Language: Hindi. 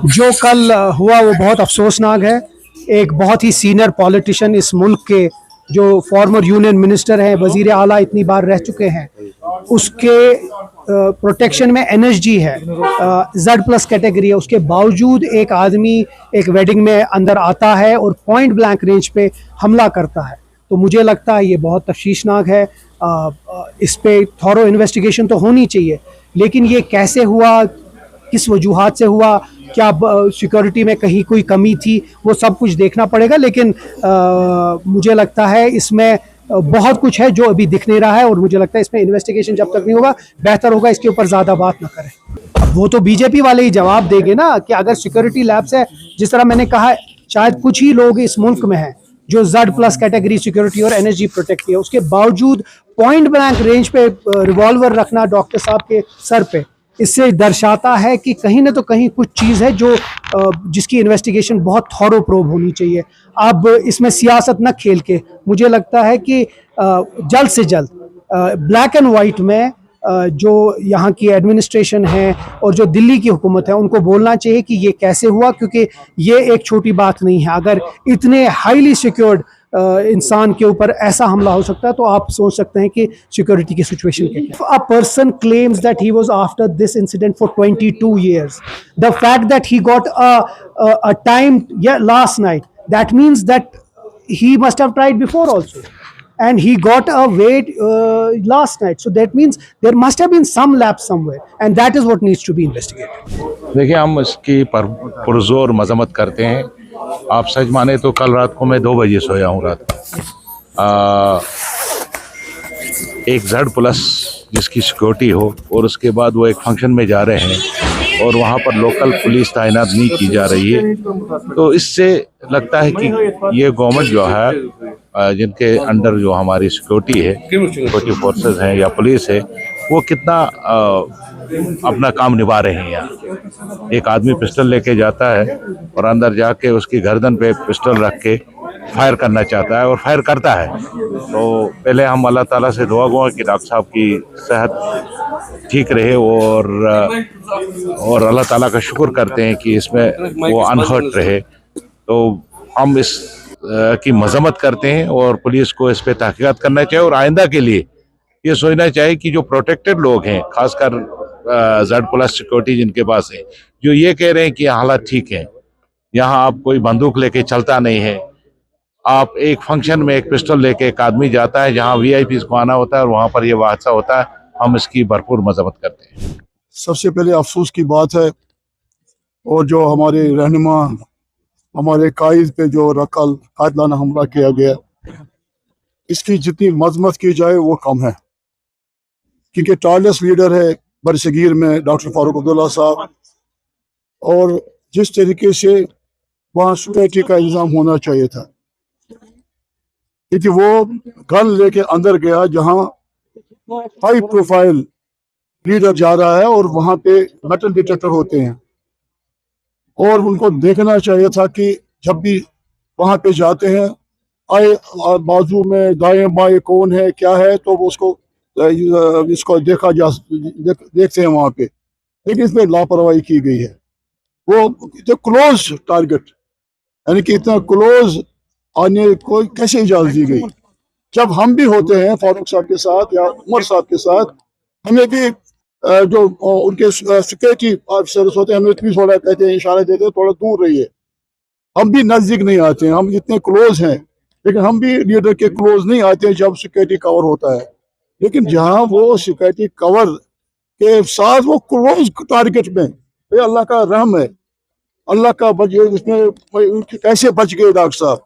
जो कल हुआ वो बहुत अफसोसनाक है। एक बहुत ही सीनियर पॉलिटिशियन इस मुल्क के, जो फॉर्मर यूनियन मिनिस्टर हैं, वजीर आला इतनी बार रह चुके हैं, उसके प्रोटेक्शन में एनएसजी है, Z+ कैटेगरी है, उसके बावजूद एक आदमी एक वेडिंग में अंदर आता है और पॉइंट ब्लैंक रेंज पे हमला करता है। तो मुझे लगता है ये बहुत तशवीशनाक है। इस पे थॉरो इन्वेस्टिगेशन तो होनी चाहिए, लेकिन ये कैसे हुआ, किस वजूहात से हुआ, क्या सिक्योरिटी में कहीं कोई कमी थी, वो सब कुछ देखना पड़ेगा। लेकिन मुझे लगता है इसमें बहुत कुछ है जो अभी दिख नहीं रहा है, और मुझे लगता है इसमें इन्वेस्टिगेशन जब तक नहीं होगा बेहतर होगा इसके ऊपर ज़्यादा बात ना करें। वो तो बीजेपी वाले ही जवाब देंगे ना कि अगर सिक्योरिटी लैब्स है, जिस तरह मैंने कहा, शायद कुछ ही लोग इस मुल्क में हैं जो Z+ कैटेगरी सिक्योरिटी और एनएसजी प्रोटेक्ट किया, उसके बावजूद पॉइंट ब्लैंक रेंज पे रिवॉल्वर रखना डॉक्टर साहब के सर पे, इससे दर्शाता है कि कहीं ना तो कहीं कुछ चीज़ है जो जिसकी इन्वेस्टिगेशन बहुत थॉरो प्रोब होनी चाहिए। अब इसमें सियासत न खेल के मुझे लगता है कि जल्द से जल्द ब्लैक एंड वाइट में जो यहाँ की एडमिनिस्ट्रेशन है और जो दिल्ली की हुकूमत है उनको बोलना चाहिए कि ये कैसे हुआ, क्योंकि ये एक छोटी बात नहीं है। अगर इतने हाईली सिक्योर्ड इंसान के ऊपर ऐसा हमला हो सकता है तो आप सोच सकते हैं कि सिक्योरिटी की सिचुएशन क्या है। A person claims that he was after this incident for 22 years. The fact that he got a time last night, that means that he must have tried before also, and he got a wait last night, so that means there must have been some lapse somewhere, and that is what needs to be investigated. देखिए, हम इसकी पुरजोर मजम्मत करते हैं। आप सच माने तो कल रात को मैं 2 बजे सोया हूँ रात को। एक Z+ जिसकी सिक्योरिटी हो और उसके बाद वो एक फंक्शन में जा रहे हैं और वहाँ पर लोकल पुलिस तैनात नहीं की जा रही है, तो इससे लगता है कि ये गवर्नमेंट जो है, जिनके अंडर जो हमारी सिक्योरिटी है, सिक्योरिटी फोर्सेस हैं या पुलिस है, वो कितना अपना काम निभा रहे हैं। यहाँ एक आदमी पिस्टल लेके जाता है और अंदर जाके उसकी गर्दन पे पिस्टल रख के फायर करना चाहता है और फायर करता है। तो पहले हम अल्लाह ताला से दुआ गो कि डॉक्टर साहब की सेहत ठीक रहे, और अल्लाह ताला का शुक्र करते हैं कि इसमें वो अनहर्ट रहे। तो हम इस की मजम्मत करते हैं और पुलिस को इस पे तहकीकात करना चाहिए, और आइंदा के लिए ये सोचना चाहिए कि जो प्रोटेक्टेड लोग हैं, खासकर Z+ सिक्योरिटी जिनके पास है, जो ये कह रहे हैं कि हालात ठीक है, यहाँ आप कोई बंदूक लेके चलता नहीं है, आप एक फंक्शन में एक पिस्टल लेके एक आदमी जाता है जहाँ VIPs को आना होता है और वहाँ पर यह हादसा होता है, हम इसकी भरपूर मजम्मत करते हैं। सबसे पहले अफसोस की बात है, और जो हमारे रहनुमा, हमारे कायद पे जो रकल कातलाना हमला किया गया, इसकी जितनी मजम्मत की जाए वो कम है, क्योंकि टारलेस लीडर है बरसगीर में डॉक्टर फारूक अब्दुल्ला साहब, और जिस तरीके से वहाँ सिक्योरिटी का इंतजाम होना चाहिए था, क्योंकि वो गन लेके अंदर गया जहाँ हाई प्रोफाइल लीडर जा रहा है और वहाँ पे मेटल डिटेक्टर होते हैं, और उनको देखना चाहिए था कि जब भी वहाँ पे जाते हैं, आए बाजू में दाएं बाएं कौन है क्या है, तो वो उसको इसको देखते हैं वहाँ पे, लेकिन इसमें लापरवाही की गई है। वो इतना क्लोज टारगेट, यानी कि इतना क्लोज आने को कैसे इजाजत दी गई? जब हम भी होते हैं फारूक साहब के साथ या उमर साहब के साथ, हमें भी जो उनके सिक्योरिटी ऑफिसर्स होते हैं, हमें भी थोड़ा कहते हैं, इशारा देते हैं थोड़ा दूर रहिए। हम भी नजदीक नहीं आते हैं, हम इतने क्लोज हैं, लेकिन हम भी लीडर के क्लोज नहीं आते हैं जब सिक्योरिटी कवर होता है। लेकिन जहाँ वो सिक्योरिटी कवर के साथ वो क्लोज टारगेट में, ये अल्लाह का रहम है, अल्लाह का बच, इसमें कैसे बच गए डॉक्टर साहब?